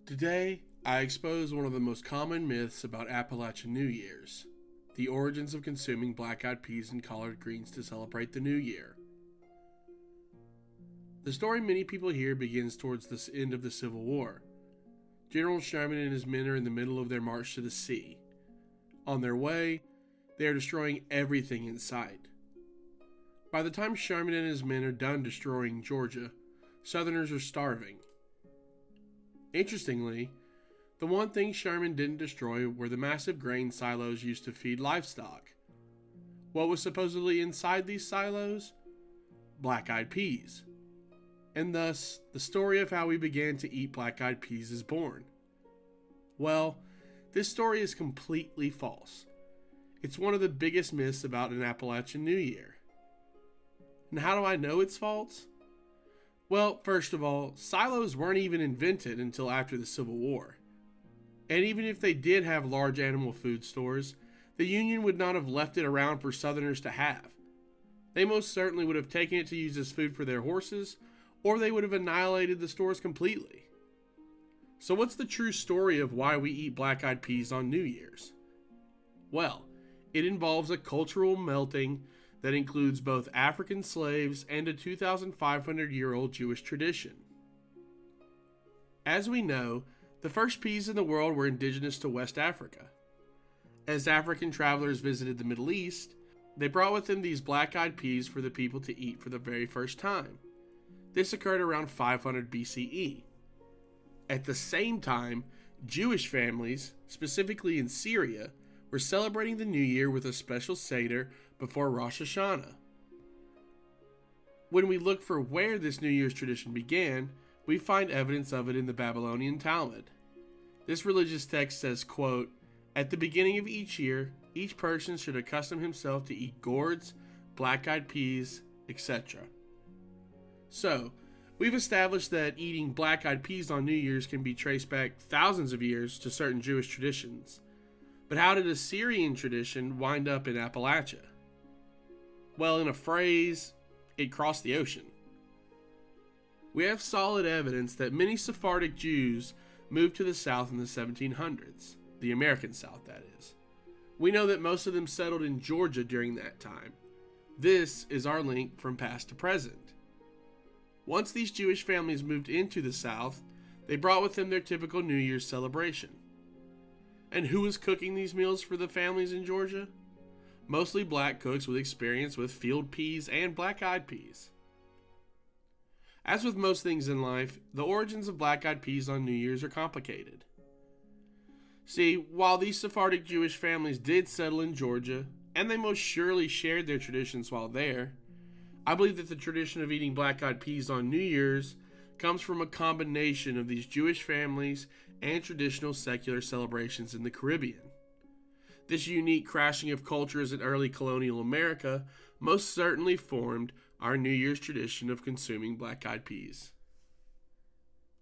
Today, I expose one of the most common myths about Appalachian New Year's, the origins of consuming black-eyed peas and collard greens to celebrate the new year. The story many people hear begins towards the end of the Civil War. General Sherman and his men are in the middle of their march to the sea. On their way, they are destroying everything in sight. By the time Sherman and his men are done destroying Georgia, Southerners are starving. Interestingly, the one thing Sherman didn't destroy were the massive grain silos used to feed livestock. What was supposedly inside these silos? Black-eyed peas. And thus, the story of how we began to eat black-eyed peas is born. Well, this story is completely false. It's one of the biggest myths about an Appalachian New Year. And how do I know it's false? Well, first of all, silos weren't even invented until after the Civil War. And even if they did have large animal food stores, the Union would not have left it around for Southerners to have. They most certainly would have taken it to use as food for their horses, or they would have annihilated the stores completely. So what's the true story of why we eat black-eyed peas on New Year's? Well, it involves a cultural melting that includes both African slaves and a 2,500-year-old Jewish tradition. As we know, the first peas in the world were indigenous to West Africa. As African travelers visited the Middle East, they brought with them these black-eyed peas for the people to eat for the very first time. This occurred around 500 BCE. At the same time, Jewish families, specifically in Syria, were celebrating the New Year with a special Seder before Rosh Hashanah. When we look for where this New Year's tradition began, we find evidence of it in the Babylonian Talmud. This religious text says, quote, "At the beginning of each year, each person should accustom himself to eat gourds, black-eyed peas, etc." So, we've established that eating black-eyed peas on New Year's can be traced back thousands of years to certain Jewish traditions. But how did a Syrian tradition wind up in Appalachia? Well, in a phrase, it crossed the ocean. We have solid evidence that many Sephardic Jews moved to the South in the 1700s, the American South, that is. We know that most of them settled in Georgia during that time. This is our link from past to present. Once these Jewish families moved into the South, they brought with them their typical New Year's celebration. And who was cooking these meals for the families in Georgia? Mostly black cooks with experience with field peas and black-eyed peas. As with most things in life, the origins of black-eyed peas on New Year's are complicated. See, while these Sephardic Jewish families did settle in Georgia, and they most surely shared their traditions while there, I believe that the tradition of eating black-eyed peas on New Year's comes from a combination of these Jewish families and traditional secular celebrations in the Caribbean. This unique crashing of cultures in early colonial America most certainly formed our New Year's tradition of consuming black-eyed peas.